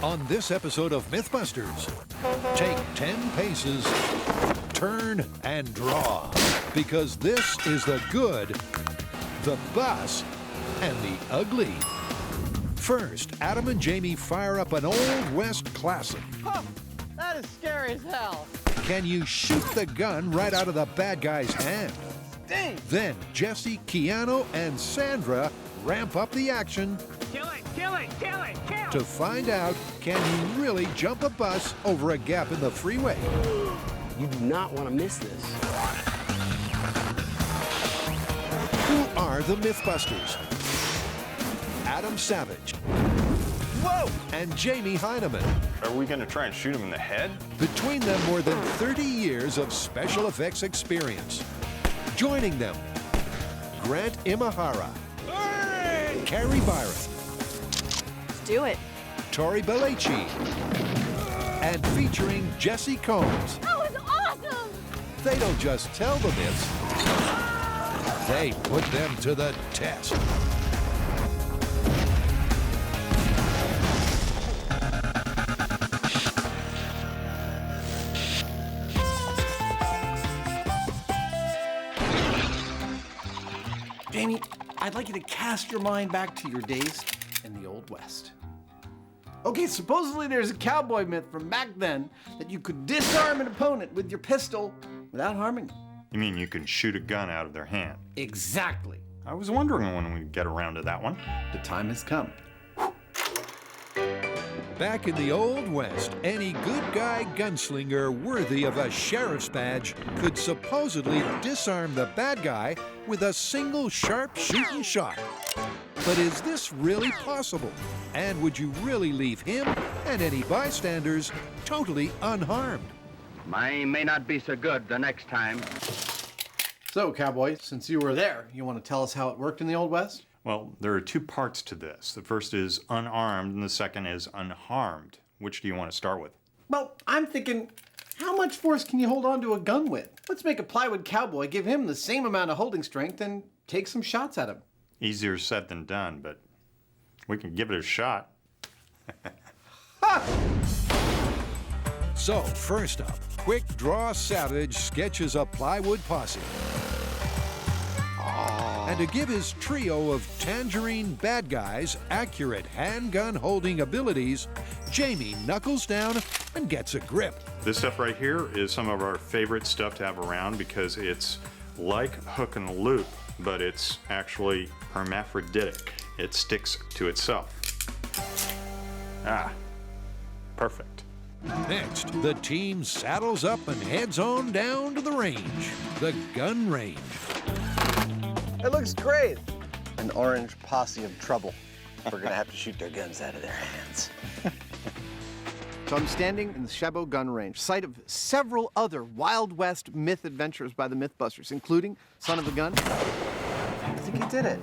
On this episode of MythBusters, take 10 paces, turn and draw, because this is the good, the bus, and the ugly. First, Adam and Jamie fire up an Old West classic. Huh, that is scary as hell. Can you shoot the gun right out of the bad guy's hand? Dang. Then Jesse, Keanu, and Sandra ramp up the action. Kill it, kill it, kill it, kill! To find out, can you really jump a bus over a gap in the freeway? You do not want to miss this. Who are the MythBusters? Adam Savage. Whoa! And Jamie Heineman. Are we going to try and shoot him in the head? Between them, more than 30 years of special effects experience. Joining them, Grant Imahara. Carrie Byron. Let's do it. Tori Belleci. And featuring Jesse Combs. That was awesome! They don't just tell the myths, they put them to the test. Jamie, I'd like you to cast your mind back to your days in the Old West. Okay, supposedly there's a cowboy myth from back then that you could disarm an opponent with your pistol without harming them. You mean you can shoot a gun out of their hand? Exactly. I was wondering when we'd get around to that one. The time has come. Back in the Old West, any good guy gunslinger worthy of a sheriff's badge could supposedly disarm the bad guy with a single sharp shooting shot. But is this really possible? And would you really leave him and any bystanders totally unharmed? Mine may not be so good the next time. So, cowboy, since you were there, you want to tell us how it worked in the Old West? Well, there are two parts to this. The first is unarmed and the second is unharmed. Which do you want to start with? Well, I'm thinking, how much force can you hold on to a gun with? Let's make a plywood cowboy, give him the same amount of holding strength, and take some shots at him. Easier said than done, but we can give it a shot. So, first up, Quick Draw Savage sketches a plywood posse. And to give his trio of tangerine bad guys accurate handgun-holding abilities, Jamie knuckles down and gets a grip. This stuff right here is some of our favorite stuff to have around because it's like hook and loop, but it's actually hermaphroditic. It sticks to itself. Ah, perfect. Next, the team saddles up and heads on down to the range, the gun range. It looks great. An orange posse of trouble. We're gonna have to shoot their guns out of their hands. So I'm standing in the Chabot gun range, site of several other Wild West myth adventures by the MythBusters, including Son of a Gun. I think he did it.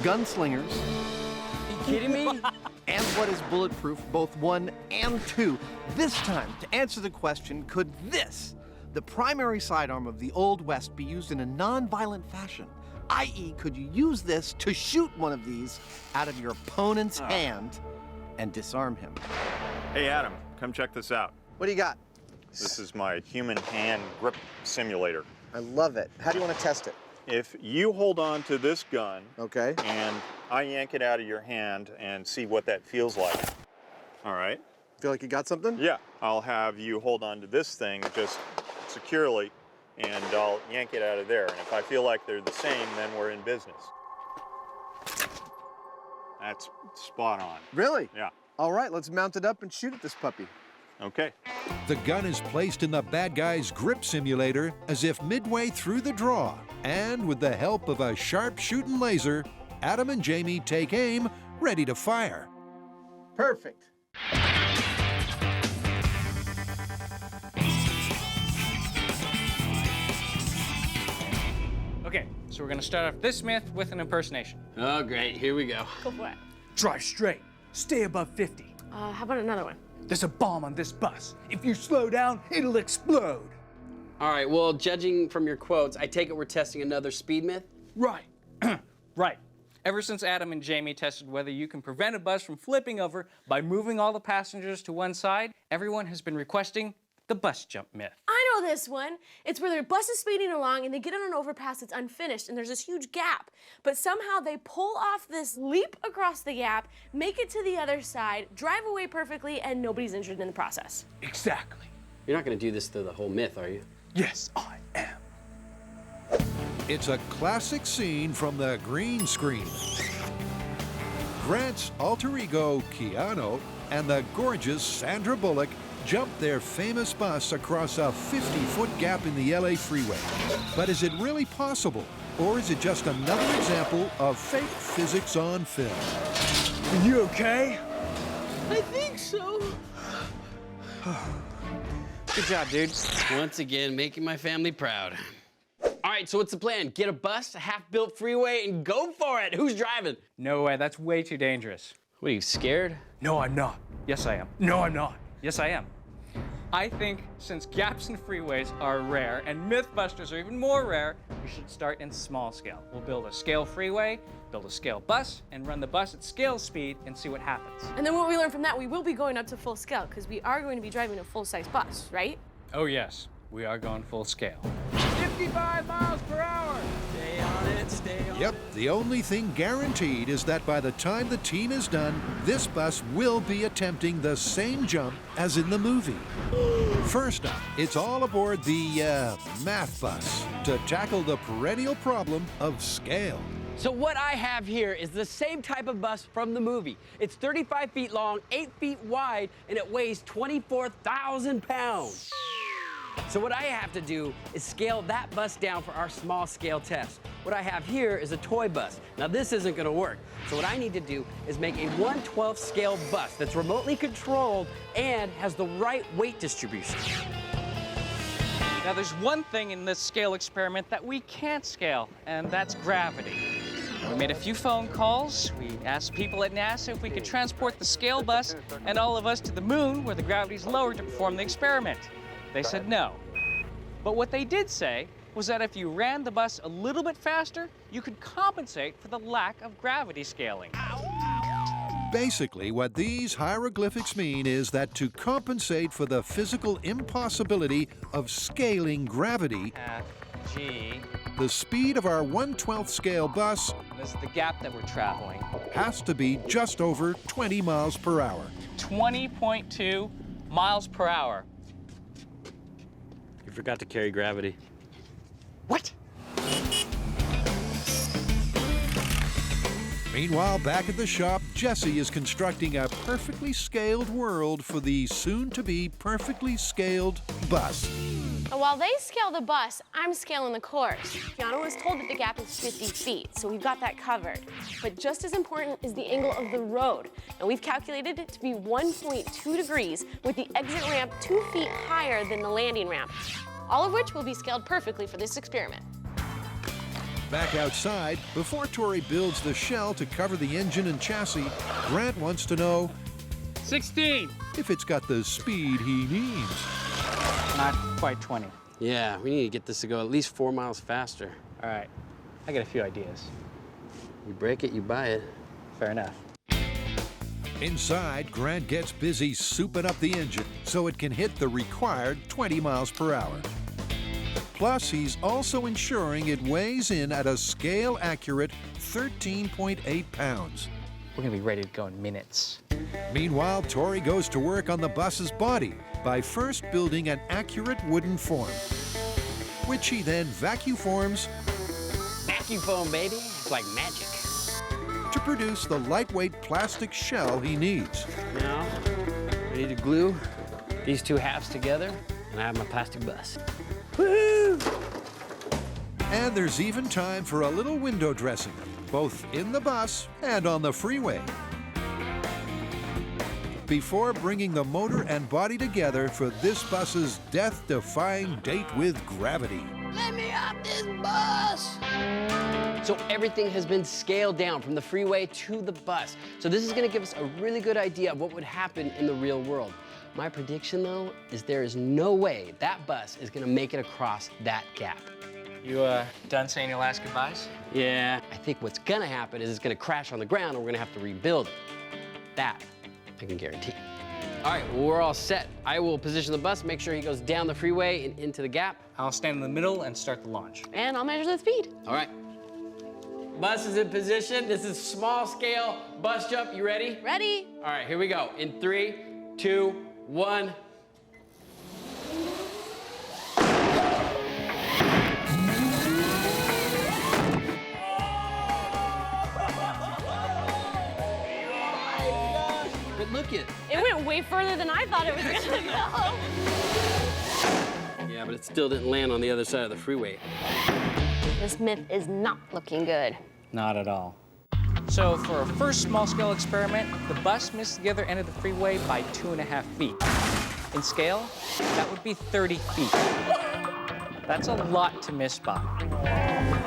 Gunslingers. Are you kidding me? And What is Bulletproof, both 1 and 2. This time, to answer the question, could this, the primary sidearm of the Old West, be used in a non-violent fashion? I.e., could you use this to shoot one of these out of your opponent's hand and disarm him? Hey, Adam, come check this out. What do you got? This is my human hand grip simulator. I love it. How do you want to test it? If you hold on to this gun Okay. and I yank it out of your hand and see what that feels like. All right? Feel like you got something? Yeah. I'll have you hold on to this thing just securely and I'll yank it out of there. And if I feel like they're the same, then we're in business. That's spot on. Really? Yeah. All right, let's mount it up and shoot at this puppy. Okay. The gun is placed in the bad guy's grip simulator as if midway through the draw. And with the help of a sharp shooting laser, Adam and Jamie take aim, ready to fire. Perfect. Okay, so we're gonna start off this myth with an impersonation. Oh, great. Here we go. Go for it. Drive straight. Stay above 50. How about another one? There's a bomb on this bus. If you slow down, it'll explode. All right, well, judging from your quotes, I take it we're testing another speed myth? Right. Right. Ever since Adam and Jamie tested whether you can prevent a bus from flipping over by moving all the passengers to one side, everyone has been requesting the bus jump myth. I know this one. It's where their bus is speeding along and they get on an overpass that's unfinished and there's this huge gap. But somehow they pull off this leap across the gap, make it to the other side, drive away perfectly, and nobody's injured in the process. Exactly. You're not going to do this to the whole myth, are you? Yes, I am. It's a classic scene from the green screen. Grant's alter ego, Keanu, and the gorgeous Sandra Bullock jump their famous bus across a 50-foot gap in the LA freeway. But is it really possible? Or is it just another example of fake physics on film? Are you okay? I think so. Good job, dude. Once again, making my family proud. All right, so what's the plan? Get a bus, a half-built freeway, and go for it. Who's driving? No way, that's way too dangerous. What, are you scared? No, I'm not. Yes, I am. No, I'm not. Yes, I am. I think since gaps in freeways are rare and MythBusters are even more rare, we should start in small scale. We'll build a scale freeway, build a scale bus, and run the bus at scale speed and see what happens. And then what we learn from that, we will be going up to full scale because we are going to be driving a full-size bus, right? Oh yes, we are going full scale. 55 miles per hour. Stay on it, stay on Yep, the only thing guaranteed is that by the time the team is done, this bus will be attempting the same jump as in the movie. First up, it's all aboard the math bus to tackle the perennial problem of scale. So what I have here is the same type of bus from the movie. It's 35 feet long, 8 feet wide, and it weighs 24,000 pounds. So what I have to do is scale that bus down for our small scale test. What I have here is a toy bus. Now this isn't gonna work. So what I need to do is make a 1/12 scale bus that's remotely controlled and has the right weight distribution. Now there's one thing in this scale experiment that we can't scale, and that's gravity. We made a few phone calls. We asked people at NASA if we could transport the scale bus and all of us to the moon where the gravity's lower to perform the experiment. They said no. But what they did say was that if you ran the bus a little bit faster, you could compensate for the lack of gravity scaling. Basically, what these hieroglyphics mean is that to compensate for the physical impossibility of scaling gravity, F, G, the speed of our 1/12 scale bus this is the gap that we're traveling. has to be just over 20 miles per hour. 20.2 miles per hour. You forgot to carry gravity. What? Meanwhile, back at the shop, Jesse is constructing a perfectly scaled world for the soon-to-be perfectly scaled bus. And while they scale the bus, I'm scaling the course. Keanu was told that the gap is 50 feet, so we've got that covered. But just as important is the angle of the road. And we've calculated it to be 1.2 degrees, with the exit ramp 2 feet higher than the landing ramp. All of which will be scaled perfectly for this experiment. Back outside, before Tori builds the shell to cover the engine and chassis, Grant wants to know 16. if it's got the speed he needs. Not quite 20. Yeah, we need to get this to go at least 4 miles faster. All right, I got a few ideas. You break it, you buy it. Fair enough. Inside, Grant gets busy souping up the engine so it can hit the required 20 miles per hour. Plus, he's also ensuring it weighs in at a scale-accurate 13.8 pounds. We're gonna be ready to go in minutes. Meanwhile, Tori goes to work on the bus's body by first building an accurate wooden form, which he then vacuum forms Vacuum foam, baby. It's like magic. to produce the lightweight plastic shell he needs. Now, ready to glue these two halves together, and I have my plastic bus. Woo! And there's even time for a little window dressing, both in the bus and on the freeway, before bringing the motor and body together for this bus's death-defying date with gravity. Let me off this bus! So everything has been scaled down from the freeway to the bus. So this is gonna give us a really good idea of what would happen in the real world. My prediction, though, is there is no way that bus is gonna make it across that gap. You done saying your last goodbyes? Yeah, I think what's gonna happen is it's gonna crash on the ground and we're gonna have to rebuild it. That I can guarantee. All right, well, we're all set. I will position the bus, make sure he goes down the freeway and into the gap. I'll stand in the middle and start the launch. And I'll measure the speed. All right. Bus is in position. This is small scale bus jump. You ready? Ready? All right, here we go. In 3, 2, 1. But look it. It went way further than I thought it was gonna go. Yeah, but it still didn't land on the other side of the freeway. This myth is not looking good. Not at all. So for a first small-scale experiment, the bus missed the other end of the freeway by 2.5 feet. In scale, that would be 30 feet. That's a lot to miss by.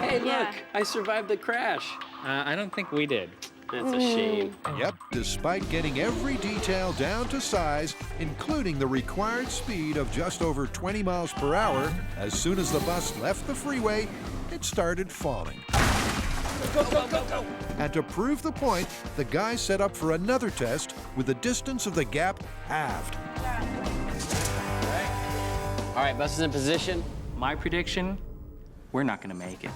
Hey, look, Yeah. I survived the crash. I don't think we did. That's a shame. Yep, despite getting every detail down to size, including the required speed of just over 20 miles per hour, as soon as the bus left the freeway, it started falling. Go, go, go, go. And to prove the point, the guy set up for another test with the distance of the gap halved. All right, bus is in position. My prediction, we're not gonna make it.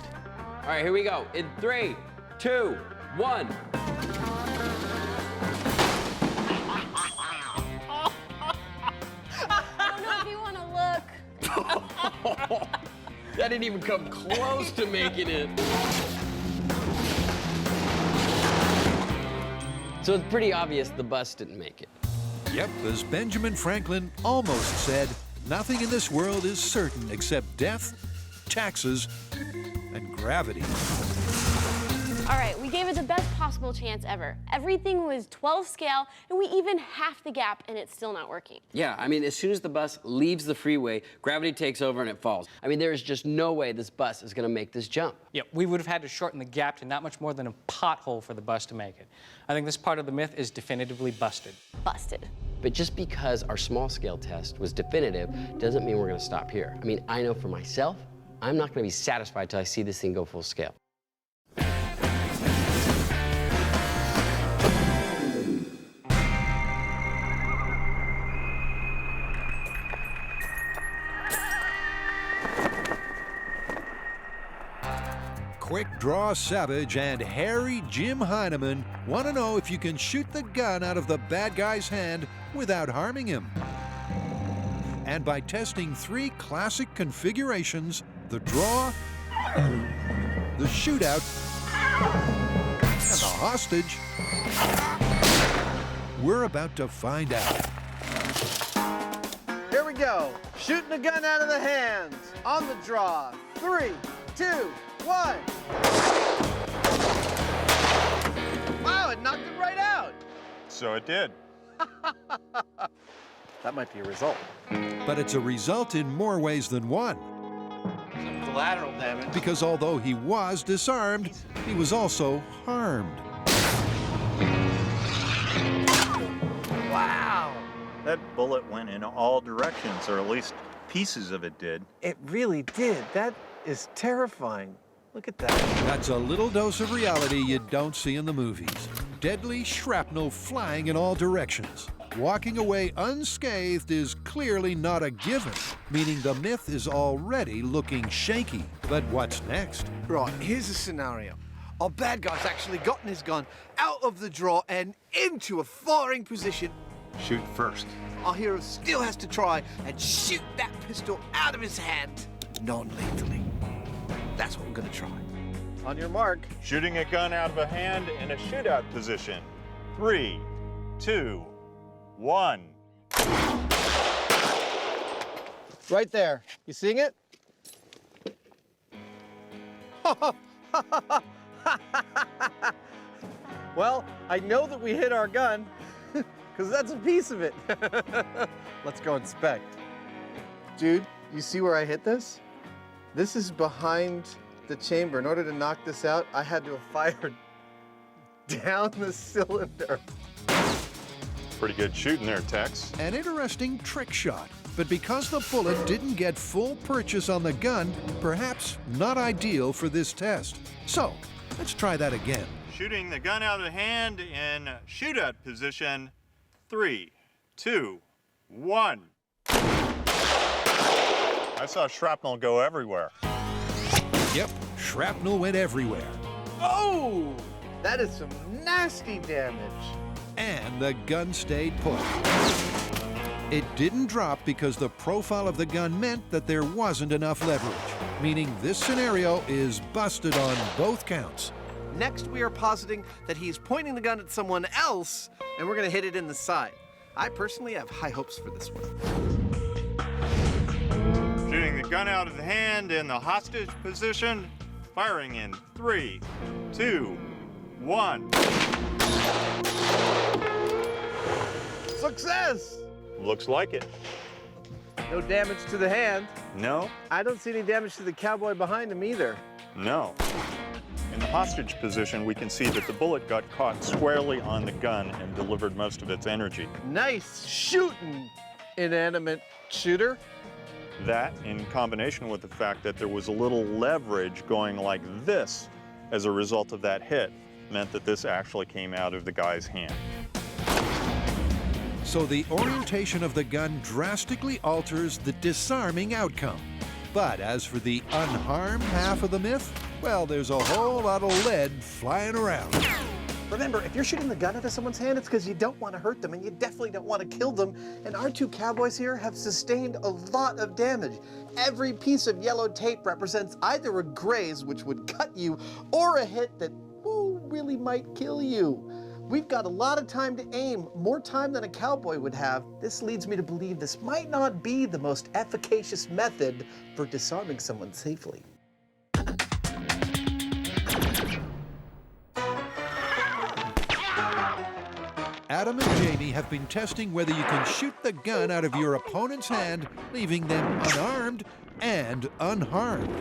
All right, here we go. In 3, 2, 1. I don't know if you want to look. That didn't even come close to making it. So it's pretty obvious the bus didn't make it. Yep, as Benjamin Franklin almost said, nothing in this world is certain except death, taxes, and gravity. All right, we gave it the best possible chance ever. Everything was 12 scale, and we even half the gap, and it's still not working. Yeah, I mean, as soon as the bus leaves the freeway, gravity takes over and it falls. I mean, there is just no way this bus is gonna make this jump. Yeah, we would have had to shorten the gap to not much more than a pothole for the bus to make it. I think this part of the myth is definitively busted. Busted. But just because our small scale test was definitive doesn't mean we're gonna stop here. I mean, I know for myself, I'm not gonna be satisfied till I see this thing go full scale. Quick Draw Savage and Hairy Jim Heineman want to know if you can shoot the gun out of the bad guy's hand without harming him. And by testing 3 classic configurations, the draw, the shootout, and the hostage, we're about to find out. Here we go. Shooting the gun out of the hands. On the draw. 3, 2, 1. Wow, it knocked it right out. So it did. That might be a result. But it's a result in more ways than one. Some collateral damage. Because although he was disarmed, he was also harmed. Wow. That bullet went in all directions, or at least pieces of it did. It really did. That is terrifying. Look at that. That's a little dose of reality you don't see in the movies. Deadly shrapnel flying in all directions. Walking away unscathed is clearly not a given, meaning the myth is already looking shaky. But what's next? Right, here's a scenario. Our bad guy's actually gotten his gun out of the drawer and into a firing position. Shoot first. Our hero still has to try and shoot that pistol out of his hand non-lethally. That's what we're gonna try. On your mark. Shooting a gun out of a hand in a shootout position. 3, 2, 1. Right there. You seeing it? Well, I know that we hit our gun, because that's a piece of it. Let's go inspect. Dude, you see where I hit this? This is behind the chamber. In order to knock this out, I had to have fired down the cylinder. Pretty good shooting there, Tex. An interesting trick shot. But because the bullet didn't get full purchase on the gun, perhaps not ideal for this test. So, let's try that again. Shooting the gun out of the hand in shootout position. 3, 2, 1. I saw shrapnel go everywhere. Yep, shrapnel went everywhere. Oh! That is some nasty damage. And the gun stayed put. It didn't drop because the profile of the gun meant that there wasn't enough leverage, meaning this scenario is busted on both counts. Next, we are positing that he's pointing the gun at someone else, and we're going to hit it in the side. I personally have high hopes for this one. Shooting the gun out of the hand in the hostage position. Firing in 3, 2, 1. Success! Looks like it. No damage to the hand. No? I don't see any damage to the cowboy behind him either. No. In the hostage position, we can see that the bullet got caught squarely on the gun and delivered most of its energy. Nice shooting, inanimate shooter. That, in combination with the fact that there was a little leverage going like this as a result of that hit, meant that this actually came out of the guy's hand. So the orientation of the gun drastically alters the disarming outcome. But as for the unharmed half of the myth, well, there's a whole lot of lead flying around. Remember, if you're shooting the gun out of someone's hand, it's because you don't want to hurt them, and you definitely don't want to kill them. And our two cowboys here have sustained a lot of damage. Every piece of yellow tape represents either a graze, which would cut you, or a hit that really might kill you. We've got a lot of time to aim, more time than a cowboy would have. This leads me to believe this might not be the most efficacious method for disarming someone safely. Adam and Jamie have been testing whether you can shoot the gun out of your opponent's hand, leaving them unarmed and unharmed.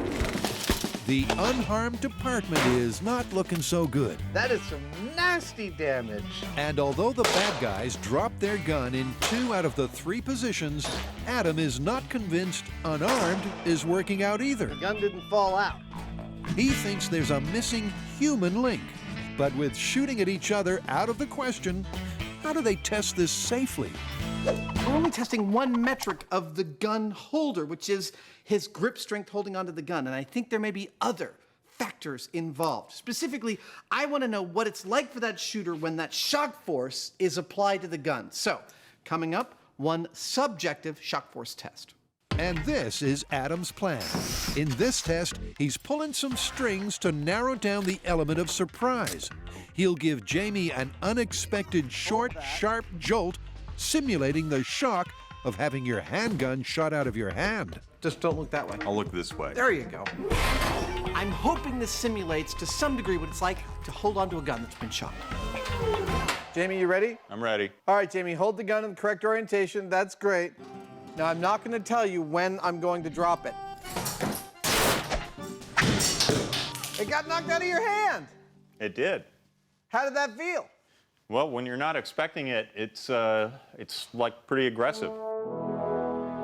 The unharmed department is not looking so good. That is some nasty damage. And although the bad guys dropped their gun in 2 out of the 3 positions, Adam is not convinced unarmed is working out either. The gun didn't fall out. He thinks there's a missing human link. But with shooting at each other out of the question, how do they test this safely? We're only testing one metric of the gun holder, which is his grip strength holding onto the gun. And I think there may be other factors involved. Specifically, I want to know what it's like for that shooter when that shock force is applied to the gun. So, coming up, one subjective shock force test. And this is Adam's plan. In this test, he's pulling some strings to narrow down the element of surprise. He'll give Jamie an unexpected short, sharp jolt, simulating the shock of having your handgun shot out of your hand. Just don't look that way. I'll look this way. There you go. I'm hoping this simulates to some degree what it's like to hold onto a gun that's been shot. Jamie, you ready? I'm ready. All right, Jamie, hold the gun in the correct orientation. That's great. Now, I'm not going to tell you when I'm going to drop it. It got knocked out of your hand. It did. How did that feel? Well, when you're not expecting it, it's like pretty aggressive.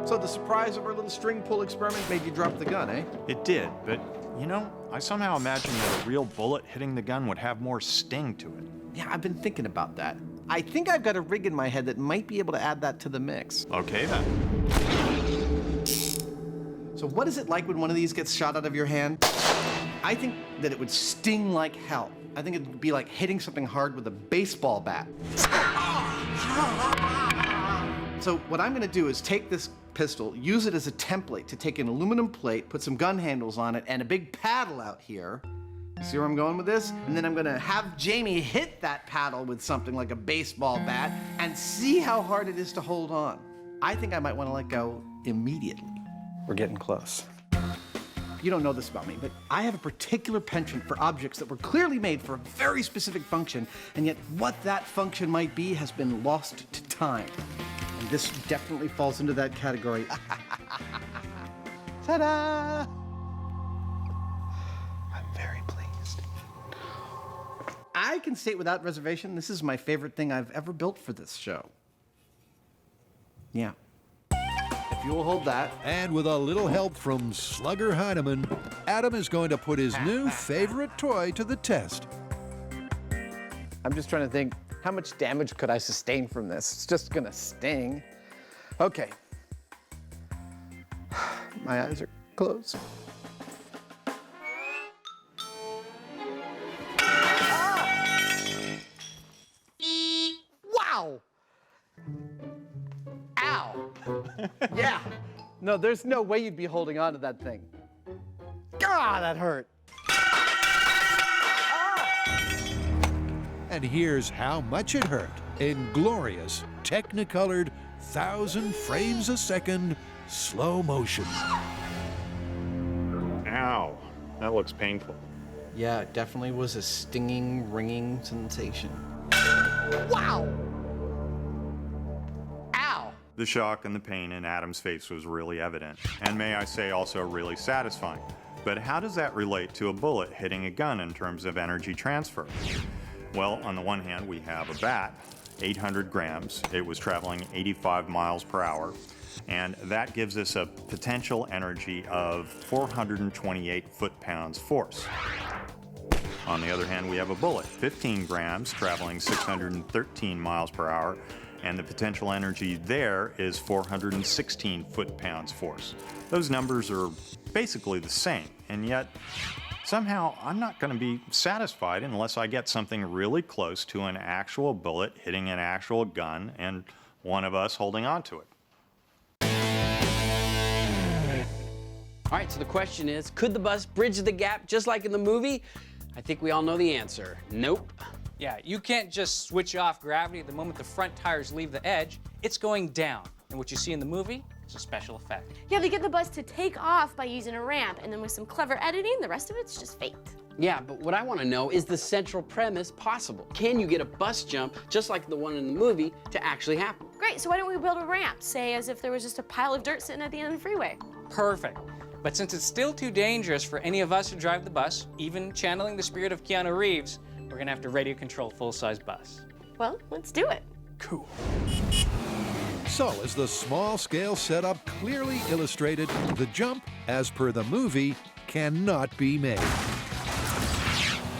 So the surprise of our little string pull experiment made you drop the gun, eh? It did, but you know, I somehow imagined that a real bullet hitting the gun would have more sting to it. Yeah, I've been thinking about that. I think I've got a rig in my head that might be able to add that to the mix. Okay then. So what is it like when one of these gets shot out of your hand? I think that it would sting like hell. I think it would be like hitting something hard with a baseball bat. So what I'm gonna do is take this pistol, use it as a template to take an aluminum plate, put some gun handles on it, and a big paddle out here. See where I'm going with this? And then I'm gonna have Jamie hit that paddle with something like a baseball bat and see how hard it is to hold on. I think I might wanna let go immediately. We're getting close. You don't know this about me, but I have a particular penchant for objects that were clearly made for a very specific function, and yet what that function might be has been lost to time. And this definitely falls into that category. Ta-da! I'm very pleased. I can state without reservation, this is my favorite thing I've ever built for this show. Yeah. If Fuel hold that. And with a little help from Slugger Heineman, Adam is going to put his new favorite toy to the test. I'm just trying to think, how much damage could I sustain from this? It's just gonna sting. Okay. My eyes are closed. Wow! Ow! Yeah. No, there's no way you'd be holding on to that thing. God, that hurt. And here's how much it hurt in glorious, technicolored, 1,000 frames a second slow motion. Ow, that looks painful. Yeah, it definitely was a stinging, ringing sensation. Wow! Ow! The shock and the pain in Adam's face was really evident, and may I say also really satisfying. But how does that relate to a bullet hitting a gun in terms of energy transfer? Well, on the one hand, we have a bat, 800 grams. It was traveling 85 miles per hour, and that gives us a potential energy of 428 foot-pounds force. On the other hand, we have a bullet, 15 grams, traveling 613 miles per hour, and the potential energy there is 416 foot-pounds force. Those numbers are basically the same, and yet somehow I'm not going to be satisfied unless I get something really close to an actual bullet hitting an actual gun and one of us holding on to it. All right, so the question is, could the bus bridge the gap just like in the movie? I think we all know the answer. Nope. Yeah, you can't just switch off gravity the moment the front tires leave the edge. It's going down. And what you see in the movie is a special effect. Yeah, they get the bus to take off by using a ramp, and then with some clever editing, the rest of it's just faked. Yeah, but what I want to know is the central premise possible? Can you get a bus jump, just like the one in the movie, to actually happen? Great, so why don't we build a ramp, say as if there was just a pile of dirt sitting at the end of the freeway? Perfect. But since it's still too dangerous for any of us to drive the bus, even channeling the spirit of Keanu Reeves, we're gonna have to radio control full-size bus. Well, let's do it. Cool. So, as the small-scale setup clearly illustrated, the jump, as per the movie, cannot be made.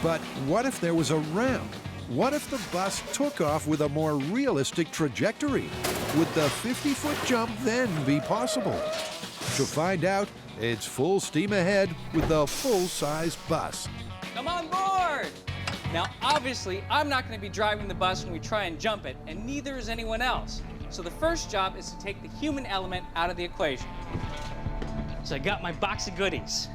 But what if there was a ramp? What if the bus took off with a more realistic trajectory? Would the 50-foot jump then be possible? To find out, it's full steam ahead with the full-size bus. Come on board! Now, obviously, I'm not gonna be driving the bus when we try and jump it, and neither is anyone else. So the first job is to take the human element out of the equation. So I got my box of goodies.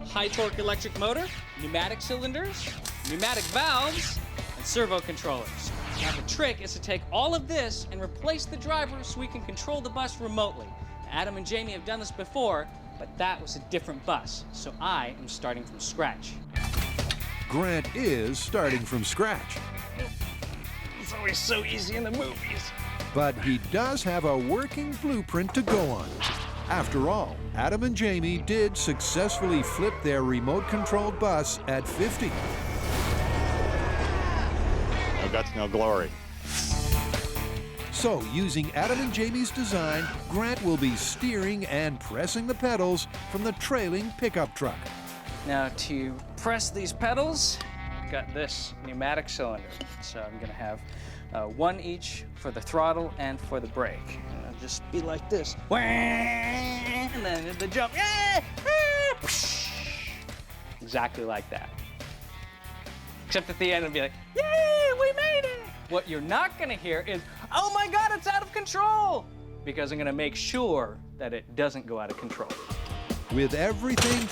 High torque electric motor, pneumatic cylinders, pneumatic valves, and servo controllers. Now the trick is to take all of this and replace the driver so we can control the bus remotely. Adam and Jamie have done this before, but that was a different bus, so I am starting from scratch. Grant is starting from scratch. It's always so easy in the movies. But he does have a working blueprint to go on. After all, Adam and Jamie did successfully flip their remote-controlled bus at 50. No guts, no glory. So, using Adam and Jamie's design, Grant will be steering and pressing the pedals from the trailing pickup truck. Now to press these pedals, I've got this pneumatic cylinder. So I'm gonna have one each for the throttle and for the brake. And it'll just be like this. And then the jump. Exactly like that. Except at the end it'll be like, yay, we made it! What you're not gonna hear is, oh my God, it's out of control! Because I'm gonna make sure that it doesn't go out of control. With everything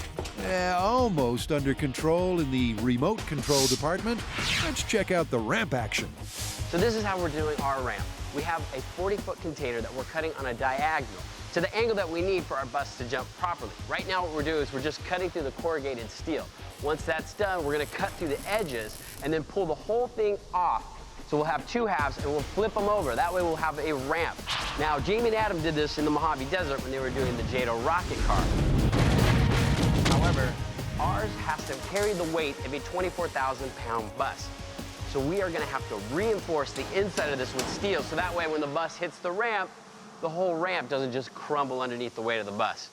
almost under control in the remote control department, let's check out the ramp action. So this is how we're doing our ramp. We have a 40-foot container that we're cutting on a diagonal to the angle that we need for our bus to jump properly. Right now what we're doing is we're just cutting through the corrugated steel. Once that's done, we're gonna cut through the edges and then pull the whole thing off. So we'll have two halves and we'll flip them over. That way we'll have a ramp. Now, Jamie and Adam did this in the Mojave Desert when they were doing the JATO rocket car. However, ours has to carry the weight of a 24,000-pound bus. So we are gonna have to reinforce the inside of this with steel, so that way when the bus hits the ramp, the whole ramp doesn't just crumble underneath the weight of the bus.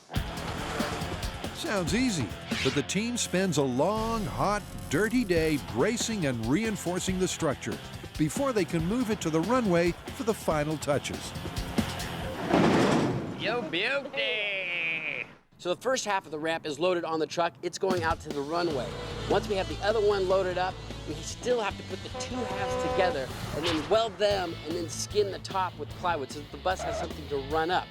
Sounds easy, but the team spends a long, hot, dirty day bracing and reinforcing the structure before they can move it to the runway for the final touches. Yo, beauty! So the first half of the ramp is loaded on the truck. It's going out to the runway. Once we have the other one loaded up, we still have to put the two halves together and then weld them and then skin the top with plywood so that the bus has something to run up.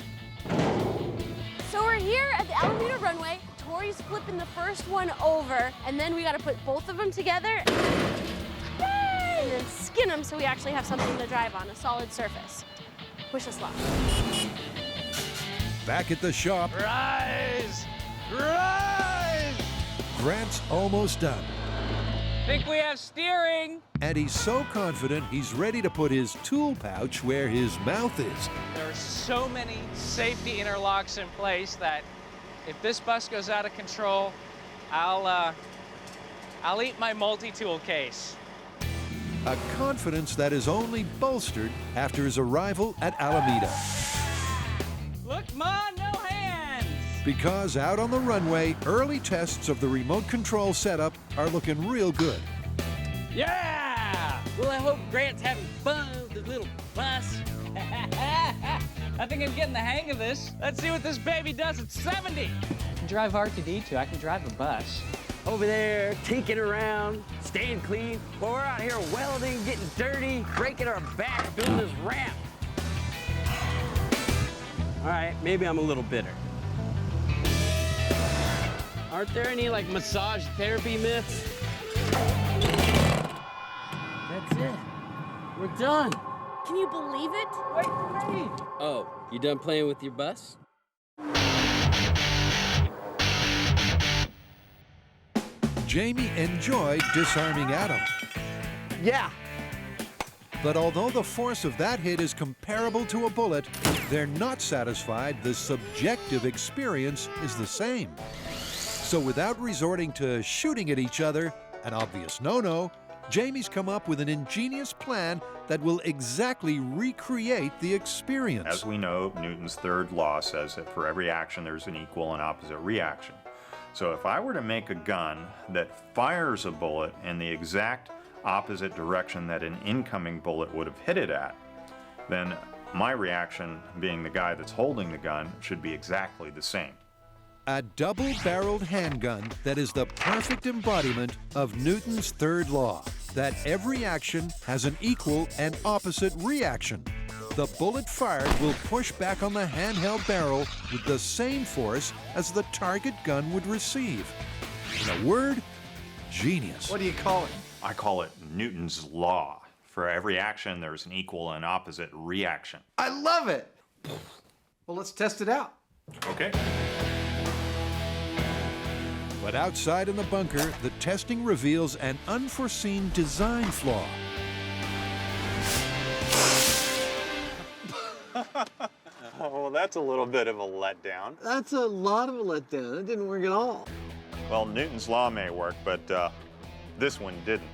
So we're here at the Alameda runway. Tori's flipping the first one over, and then we gotta put both of them together and then skin them so we actually have something to drive on, a solid surface. Wish us luck. Back at the shop, Rise! Rise! Grant's almost done. Think we have steering. And he's so confident he's ready to put his tool pouch where his mouth is. There are so many safety interlocks in place that if this bus goes out of control, I'll eat my multi-tool case. A confidence that is only bolstered after his arrival at Alameda. Look, Ma, no hands! Because out on the runway, early tests of the remote control setup are looking real good. Yeah! Well, I hope Grant's having fun with his little bus. I think I'm getting the hang of this. Let's see what this baby does at 70. I can drive R2-D2. I can drive a bus. Over there, tinking around, staying clean, while we're out here welding, getting dirty, breaking our back, building this ramp. All right, maybe I'm a little bitter. Aren't there any, like, massage therapy myths? That's it. We're done. Can you believe it? Wait for me. Oh, you done playing with your bus? Jamie enjoyed disarming Adam. Yeah. But although the force of that hit is comparable to a bullet, they're not satisfied the subjective experience is the same. So without resorting to shooting at each other, an obvious no-no, Jamie's come up with an ingenious plan that will exactly recreate the experience. As we know, Newton's third law says that for every action there's an equal and opposite reaction. So if I were to make a gun that fires a bullet in the exact opposite direction that an incoming bullet would have hit it at, then my reaction, being the guy that's holding the gun, should be exactly the same. A double-barreled handgun that is the perfect embodiment of Newton's third law, that every action has an equal and opposite reaction. The bullet fired will push back on the handheld barrel with the same force as the target gun would receive. In a word, genius. What do you call it? I call it Newton's law. For every action, there's an equal and opposite reaction. I love it. Well, let's test it out. Okay. But outside in the bunker, the testing reveals an unforeseen design flaw. Oh, well, that's a little bit of a letdown. That's a lot of a letdown. It didn't work at all. Well, Newton's law may work, but this one didn't.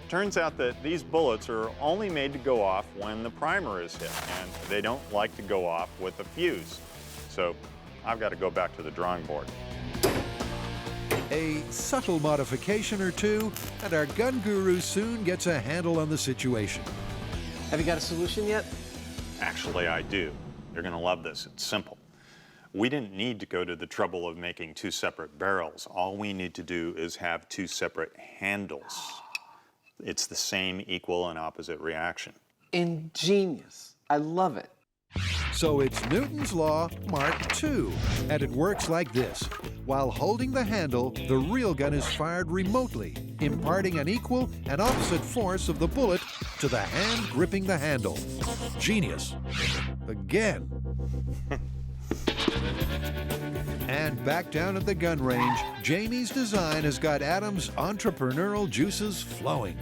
Turns out that these bullets are only made to go off when the primer is hit, and they don't like to go off with a fuse. So I've got to go back to the drawing board. A subtle modification or two, and our gun guru soon gets a handle on the situation. Have you got a solution yet? Actually, I do. You're going to love this. It's simple. We didn't need to go to the trouble of making two separate barrels. All we need to do is have two separate handles. It's the same equal and opposite reaction. Ingenious. I love it. So it's Newton's Law Mark II, and it works like this. While holding the handle, the real gun is fired remotely, imparting an equal and opposite force of the bullet to the hand gripping the handle. Genius. Again. And back down at the gun range, Jamie's design has got Adam's entrepreneurial juices flowing.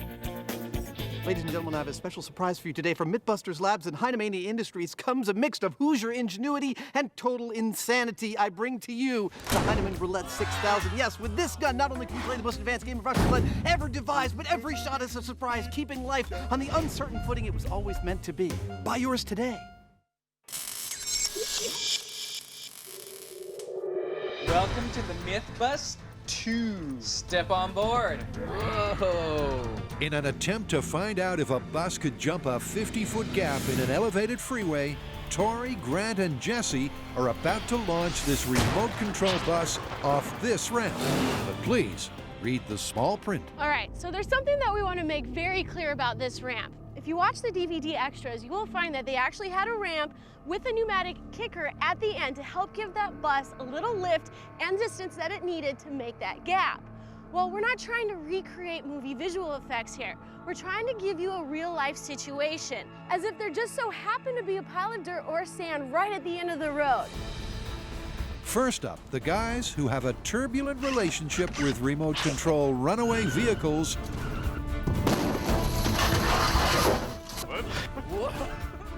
Ladies and gentlemen, I have a special surprise for you today. From MythBusters Labs and Heinemania Industries comes a mix of Hoosier ingenuity and total insanity. I bring to you the Heinemann Roulette 6000. Yes, with this gun, not only can you play the most advanced game of Russian roulette ever devised, but every shot is a surprise, keeping life on the uncertain footing it was always meant to be. Buy yours today. Welcome to the Myth Bus 2. Step on board. Whoa. In an attempt to find out if a bus could jump a 50-foot gap in an elevated freeway, Tori, Grant, and Jesse are about to launch this remote control bus off this ramp. But please, read the small print. All right, so there's something that we want to make very clear about this ramp. If you watch the DVD extras, you will find that they actually had a ramp with a pneumatic kicker at the end to help give that bus a little lift and distance that it needed to make that gap. Well, we're not trying to recreate movie visual effects here. We're trying to give you a real-life situation, as if there just so happened to be a pile of dirt or sand right at the end of the road. First up, the guys who have a turbulent relationship with remote control runaway vehicles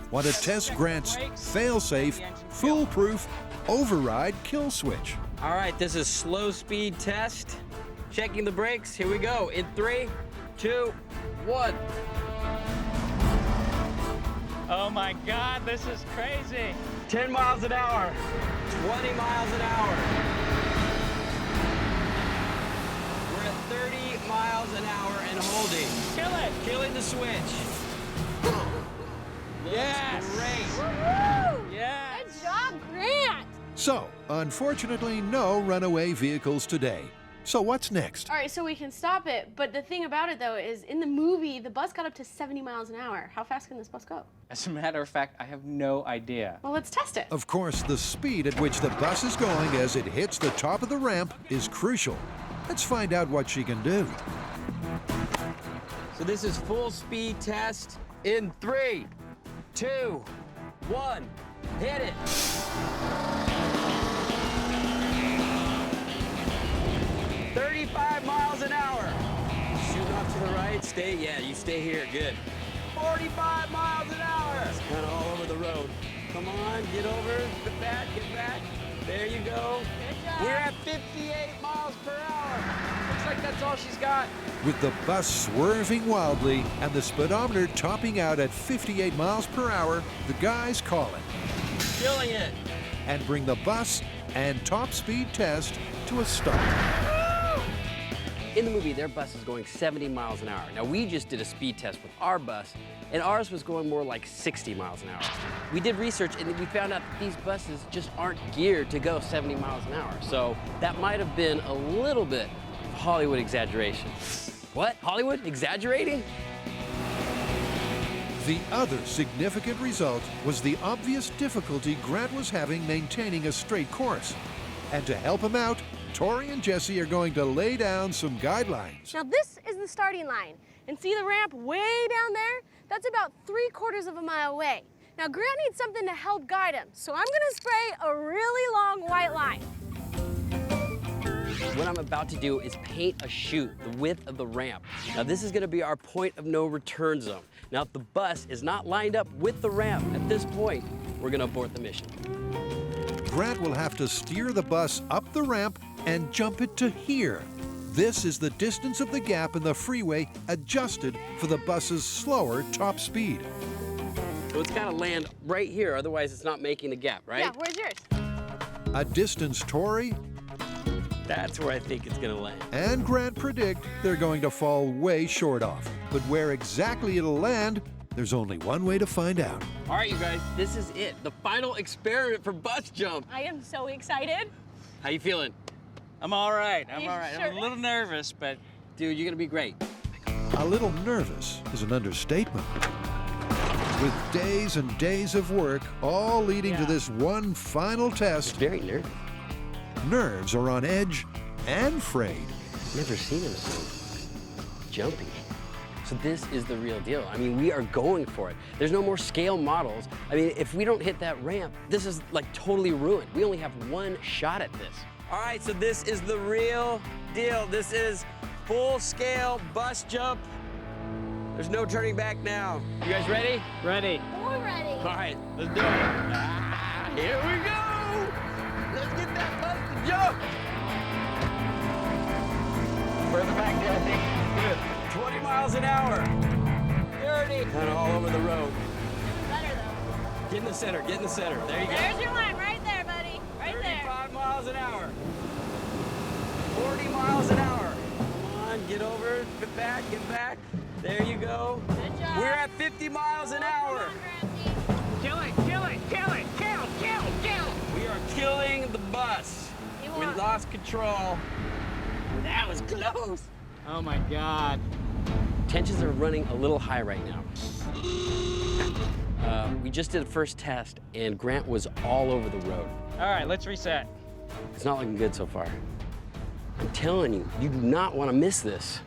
want to test Grant's fail-safe, foolproof override kill switch. All right, this is slow speed test. Checking the brakes. Here we go. In 3, 2, 1. Oh my God, this is crazy. 10 miles an hour. 20 miles an hour. We're at 30 miles an hour and holding. Kill it. Killing the switch. Yes. Woohoo! Yes. Good job, Grant! So, unfortunately, no runaway vehicles today. So what's next? All right, so we can stop it, but the thing about it, though, is in the movie, the bus got up to 70 miles an hour. How fast can this bus go? As a matter of fact, I have no idea. Well, let's test it. Of course, the speed at which the bus is going as it hits the top of the ramp is crucial. Let's find out what she can do. So this is full speed test in 3, 2, 1. Hit it. 35 miles an hour. Shoot off to the right. You stay here. Good. 45 miles an hour. It's kind of all over the road. Come on, get over. Get back. There you go. Good job. We're at 58 miles per hour. Looks like that's all she's got. With the bus swerving wildly and the speedometer topping out at 58 miles per hour, the guys call it Killing it. and bring the bus and top speed test to a stop. In the movie, their bus is going 70 miles an hour. Now, we just did a speed test with our bus, and ours was going more like 60 miles an hour. We did research, and we found out that these buses just aren't geared to go 70 miles an hour. So that might have been a little bit of Hollywood exaggeration. What? Hollywood exaggerating? The other significant result was the obvious difficulty Grant was having maintaining a straight course. And to help him out, Tori and Jesse are going to lay down some guidelines. Now, this is the starting line. And see the ramp way down there? That's about 3/4 of a mile away. Now, Grant needs something to help guide him, so I'm gonna spray a really long white line. What I'm about to do is paint a chute the width of the ramp. Now, this is gonna be our point of no return zone. Now, if the bus is not lined up with the ramp at this point, we're gonna abort the mission. Grant will have to steer the bus up the ramp and jump it to here. This is the distance of the gap in the freeway adjusted for the bus's slower top speed. So it's gotta land right here, otherwise it's not making the gap, right? Yeah, where's yours? A distance Tori That's where I think it's gonna land. and Grant predict they're going to fall way short of. But where exactly it'll land, there's only one way to find out. All right, you guys, this is it. The final experiment for bus jump. I am so excited. How you feeling? I'm all right. Are you I'm sure? a little nervous, but Dude, you're gonna be great. A little nervous is an understatement. With days and days of work, all leading to this one final test, Very nervous. nerves are on edge and frayed. Never seen him so jumpy. So this is the real deal. I mean, we are going for it. There's no more scale models. I mean, if we don't hit that ramp, this is like totally ruined. We only have one shot at this. All right, so this is the real deal. This is full scale bus jump. There's no turning back now. You guys ready? ready. We're ready. All right, let's do it. Ah, here we go. Let's get that bus to jump. Further back there, I think. Good. 20 miles an hour. 30. Kind of all over the road. Better though. Get in the center, get in the center. There you go. There's your line right there, buddy. Right there. 35 miles an hour. 40 miles an hour. Come on, get over, get back, get back. There you go. Good job. We're at 50 miles an hour. Kill it, kill it, kill it, kill, kill, kill. We are killing the bus. We lost control. That was close. Oh my God. Tensions are running a little high right now. We just did a first test, and Grant was all over the road. All right, let's reset. It's not looking good so far. I'm telling you, you do not want to miss this.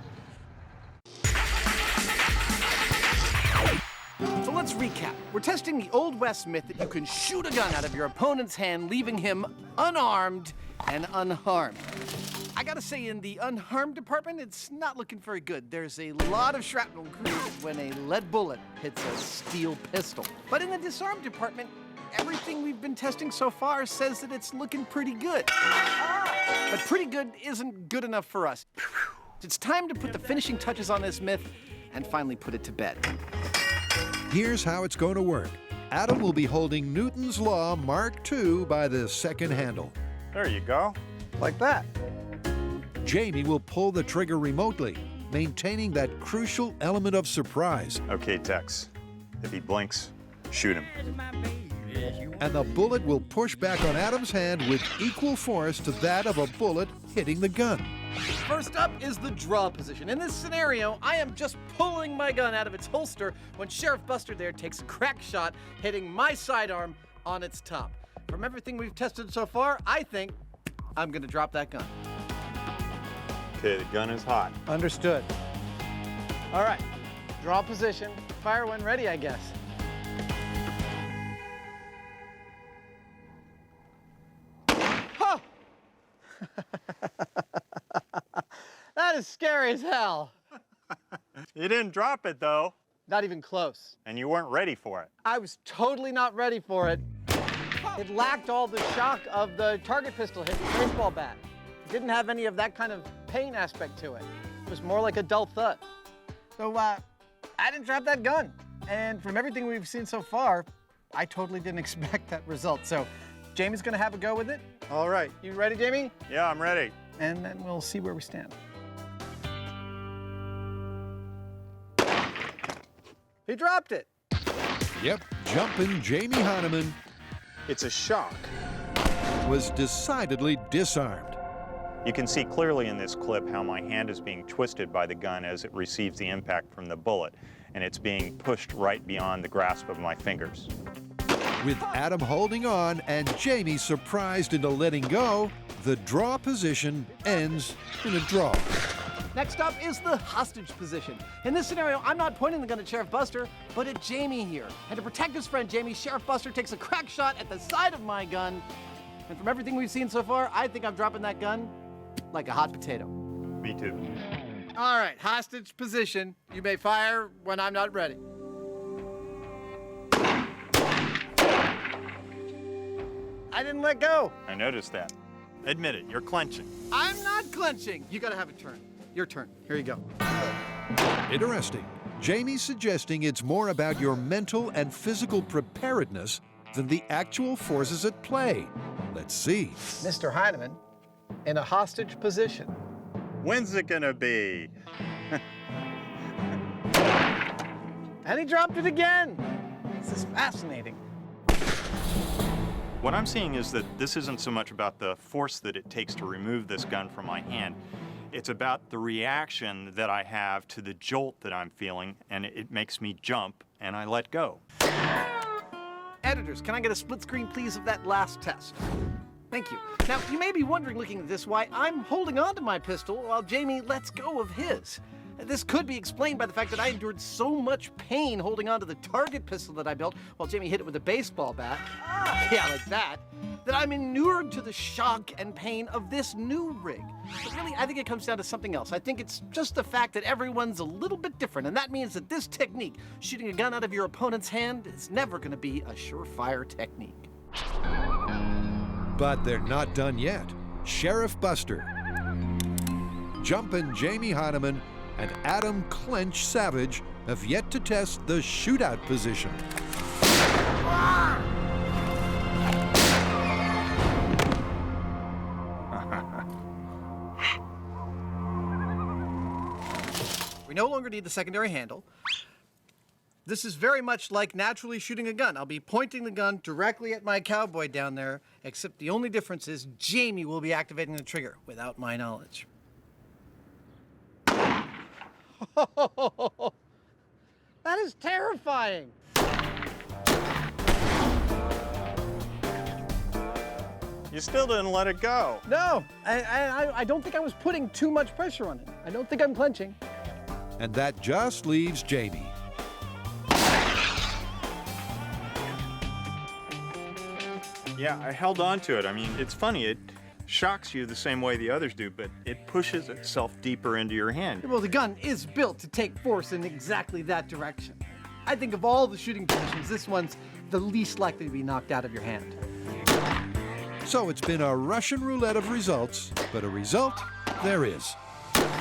So let's recap. We're testing the Old West myth that you can shoot a gun out of your opponent's hand, leaving him unarmed and unharmed. I gotta say, in the unharmed department, it's not looking very good. There's a lot of shrapnel created when a lead bullet hits a steel pistol. But in the disarmed department, everything we've been testing so far says that it's looking pretty good. But pretty good isn't good enough for us. It's time to put the finishing touches on this myth and finally put it to bed. Here's how it's going to work. Adam will be holding Newton's Law Mark II by the second handle. There you go. Like that. Jamie will pull the trigger remotely, maintaining that crucial element of surprise. Okay, Tex. If he blinks, shoot him. And the bullet will push back on Adam's hand with equal force to that of a bullet hitting the gun. First up is the draw position. In this scenario, I am just pulling my gun out of its holster when Sheriff Buster there takes a crack shot, hitting my sidearm on its top. From everything we've tested so far, I think I'm gonna drop that gun. Okay, the gun is hot. Understood. All right, draw position. Fire when ready, I guess. Huh! That is scary as hell. You didn't drop it, though. Not even close. And you weren't ready for it. I was totally not ready for it. It lacked all the shock of the target pistol hitting the baseball bat. It didn't have any of that kind of pain aspect to it. It was more like a dull thud. So I didn't drop that gun. And from everything we've seen so far, I totally didn't expect that result. So Jamie's gonna have a go with it. All right, you ready, Jamie? Yeah, I'm ready. And then we'll see where we stand. He dropped it. Yep, jumping Jamie Hahnemann It's a shock. was decidedly disarmed. You can see clearly in this clip how my hand is being twisted by the gun as it receives the impact from the bullet, and it's being pushed right beyond the grasp of my fingers. With Adam holding on and Jamie surprised into letting go, the draw position ends in a draw. Next up is the hostage position. In this scenario, I'm not pointing the gun at Sheriff Buster, but at Jamie here. And to protect his friend Jamie, Sheriff Buster takes a crack shot at the side of my gun. And from everything we've seen so far, I think I'm dropping that gun like a hot potato. Me too. All right, hostage position. You may fire when I'm not ready. I didn't let go. I noticed that. Admit it, you're clenching. I'm not clenching. You gotta have a turn. Your turn. Here you go. Interesting. Jamie's suggesting it's more about your mental and physical preparedness than the actual forces at play. Let's see. Mr. Heineman, in a hostage position. When's it gonna be? And he dropped it again. This is fascinating. What I'm seeing is that this isn't so much about the force that it takes to remove this gun from my hand. It's about the reaction that I have to the jolt that I'm feeling, and it makes me jump, and I let go. Editors, can I get a split screen, please, of that last test? Thank you. Now, you may be wondering, looking at this, why I'm holding on to my pistol while Jamie lets go of his. This could be explained by the fact that I endured so much pain holding on to the target pistol that I built while Jamie hit it with a baseball bat. Yeah, like that I'm inured to the shock and pain of this new rig. But really, I think it comes down to something else. I think it's just the fact that everyone's a little bit different, and that means that this technique, shooting a gun out of your opponent's hand, is never gonna be a surefire technique. But they're not done yet. Sheriff Buster, Jumpin' Jamie Hahnemann, and Adam Clench Savage have yet to test the shootout position. We no longer need the secondary handle. This is very much like naturally shooting a gun. I'll be pointing the gun directly at my cowboy down there, except the only difference is Jamie will be activating the trigger without my knowledge. That is terrifying. You still didn't let it go. No, I don't think I was putting too much pressure on it. I don't think I'm clenching. And that just leaves Jamie. Yeah, I held on to it. I mean, it's funny. It shocks you the same way the others do, but it pushes itself deeper into your hand. Well, the gun is built to take force in exactly that direction. I think of all the shooting positions, this one's the least likely to be knocked out of your hand. So it's been a Russian roulette of results, but a result there is.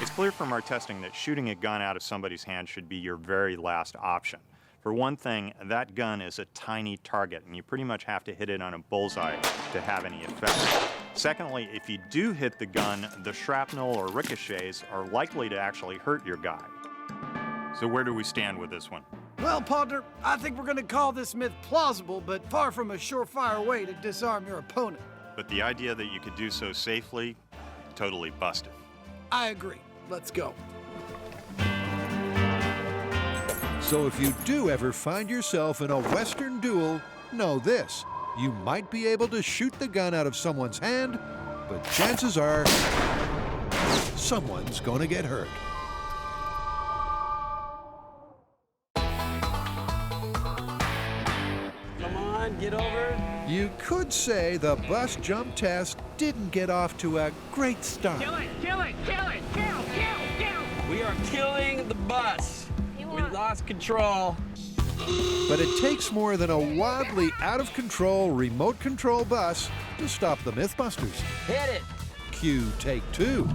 It's clear from our testing that shooting a gun out of somebody's hand should be your very last option. For one thing, that gun is a tiny target, and you pretty much have to hit it on a bullseye to have any effect. Secondly, if you do hit the gun, the shrapnel or ricochets are likely to actually hurt your guy. So where do we stand with this one? Well, partner, I think we're gonna call this myth plausible, but far from a surefire way to disarm your opponent. But the idea that you could do so safely, totally busted. I agree. Let's go. So if you do ever find yourself in a Western duel, know this. You might be able to shoot the gun out of someone's hand, but chances are someone's gonna get hurt. Come on, get over. You could say the bus jump test didn't get off to a great start. Kill it, kill it, kill it, kill. We are killing the bus. We lost control. But it takes more than a wildly out-of-control remote control bus to stop the MythBusters. Hit it. Cue take 2.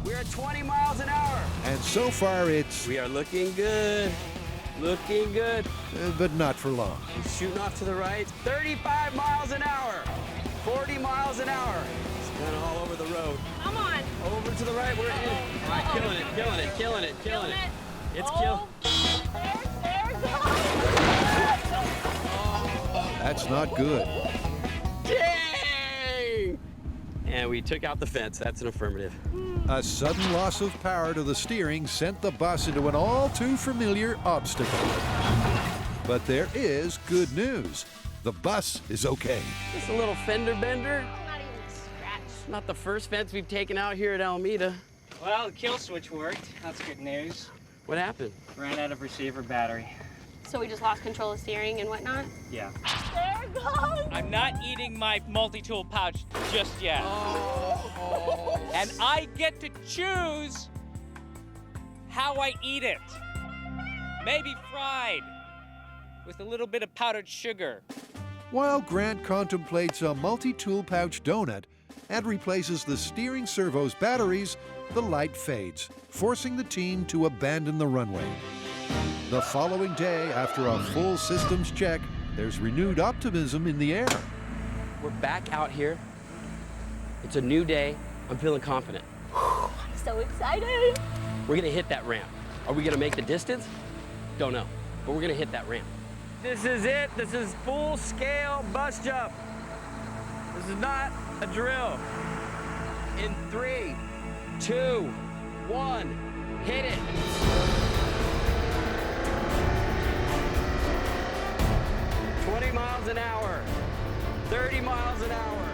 We're at 20 miles an hour. And so far it's... We are looking good. Looking good. but not for long. He's shooting off to the right. 35 miles an hour. 40 miles an hour. It's kind of all over the road. Come on. Over to the right. We're in. All right, killing it, killing it, killing it, killing it. It's kill. There goes. That's not good. Dang! And we took out the fence. That's an affirmative. A sudden loss of power to the steering sent the bus into an all-too-familiar obstacle. But there is good news. The bus is okay. Just a little fender bender. Not even scratched. Not the first fence we've taken out here at Alameda. Well, the kill switch worked. That's good news. What happened? Ran out of receiver battery. So we just lost control of steering and whatnot? Yeah. There it goes. I'm not eating my multi-tool pouch just yet. And I get to choose how I eat it. Maybe fried with a little bit of powdered sugar. While Grant contemplates a multi-tool pouch donut and replaces the steering servo's batteries, the light fades, forcing the team to abandon the runway. The following day, after a full systems check, there's renewed optimism in the air. We're back out here. It's a new day. I'm feeling confident. I'm so excited. We're gonna hit that ramp. Are we gonna make the distance? Don't know, but we're gonna hit that ramp. This is it. This is full-scale bus jump. This is not a drill. In 3, 2, 1, hit it. Miles an hour, 30 miles an hour.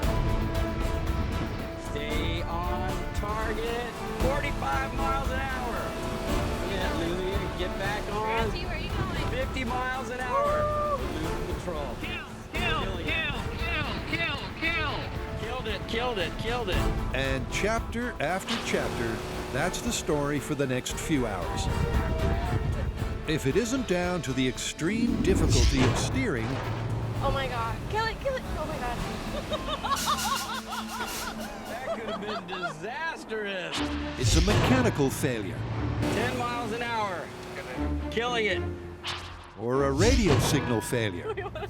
Stay on target, 45 miles an hour. Yeah, Lily, get back on. Randy, where are you going? 50 miles an hour. Losing control. Killed it. And chapter after chapter, that's the story for the next few hours. If it isn't down to the extreme difficulty of steering... Oh my God. Kill it. Oh my God. That could have been disastrous. It's a mechanical failure. 10 miles an hour. Killing it. or a radio signal failure, I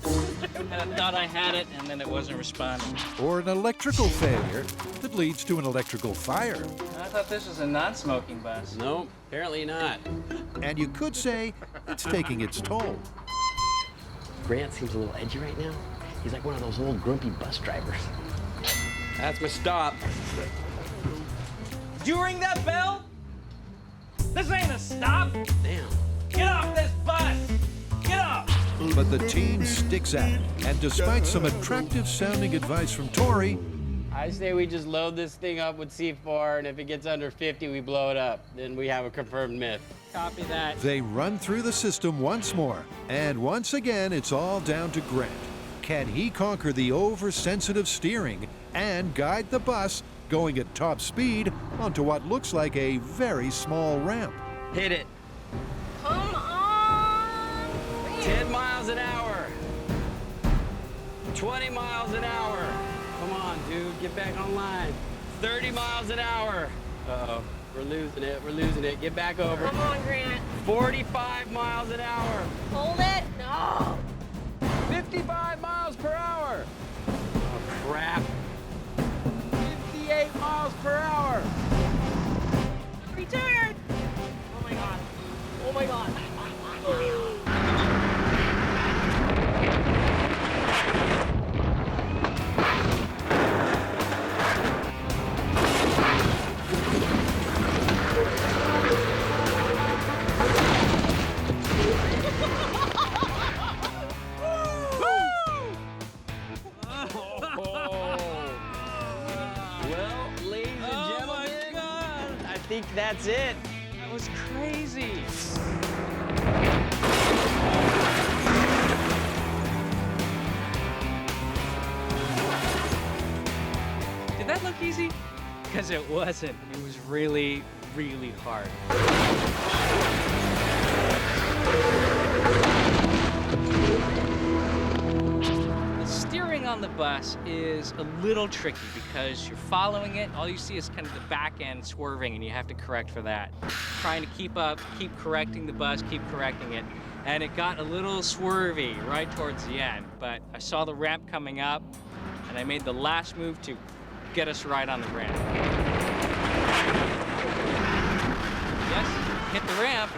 thought I had it, and then it wasn't responding. or an electrical failure that leads to an electrical fire. I thought this was a non-smoking bus. Nope, apparently not. And you could say it's taking its toll. Grant seems a little edgy right now. He's like one of those old grumpy bus drivers. That's my stop. Did you ring that bell? This ain't a stop. Damn. Get off this bus! Get off! But the team sticks at it, and despite some attractive sounding advice from Tori, I say we just load this thing up with C4, and if it gets under 50, we blow it up. Then we have a confirmed myth. Copy that. they run through the system once more. And once again, it's all down to Grant. Can he conquer the oversensitive steering and guide the bus going at top speed onto what looks like a very small ramp? Hit it. Come on! 10 miles an hour. 20 miles an hour. Come on, dude, get back online. 30 miles an hour. Uh-oh, we're losing it, get back over. Come on, Grant. 45 miles an hour. Hold it. No. 55 miles per hour. Oh, crap. 58 miles per hour. Return. Oh my God. Oh my God. Well, ladies and gentlemen, I think that's it. That was crazy. Did that look easy? Because it wasn't. It was really, really hard. The steering on the bus is a little tricky because you're following it. All you see is kind of the back end swerving, and you have to correct for that. Trying to keep up, keep correcting the bus, keep correcting it. And it got a little swervy right towards the end. But I saw the ramp coming up, and I made the last move to get us right on the ramp. Yes, hit the ramp,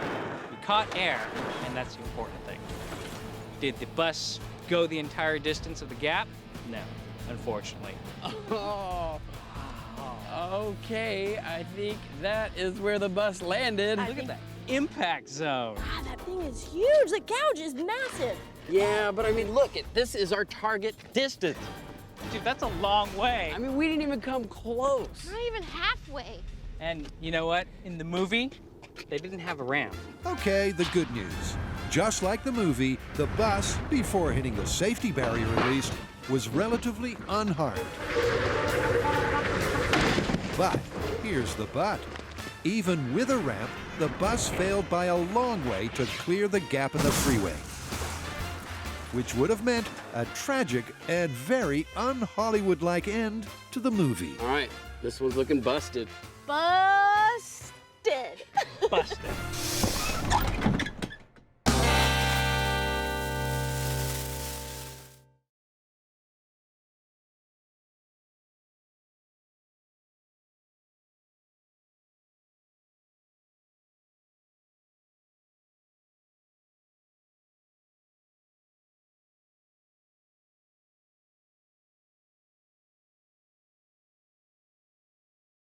we caught air, and that's the important thing. Did the bus go the entire distance of the gap? No, unfortunately. Oh, okay. I think that is where the bus landed. Look at that impact zone. Ah, that thing is huge. The gouge is massive. Yeah, but I mean, look, this is our target distance. Dude, that's a long way. I mean, we didn't even come close. Not even halfway. And you know what? In the movie, they didn't have a ramp. Okay, the good news. Just like the movie, the bus, before hitting the safety barrier at least, was relatively unharmed. But here's the but. Even with a ramp, the bus failed by a long way to clear the gap in the freeway, which would have meant a tragic and very un-Hollywood-like end to the movie. All right, this one's looking busted. Busted. Busted.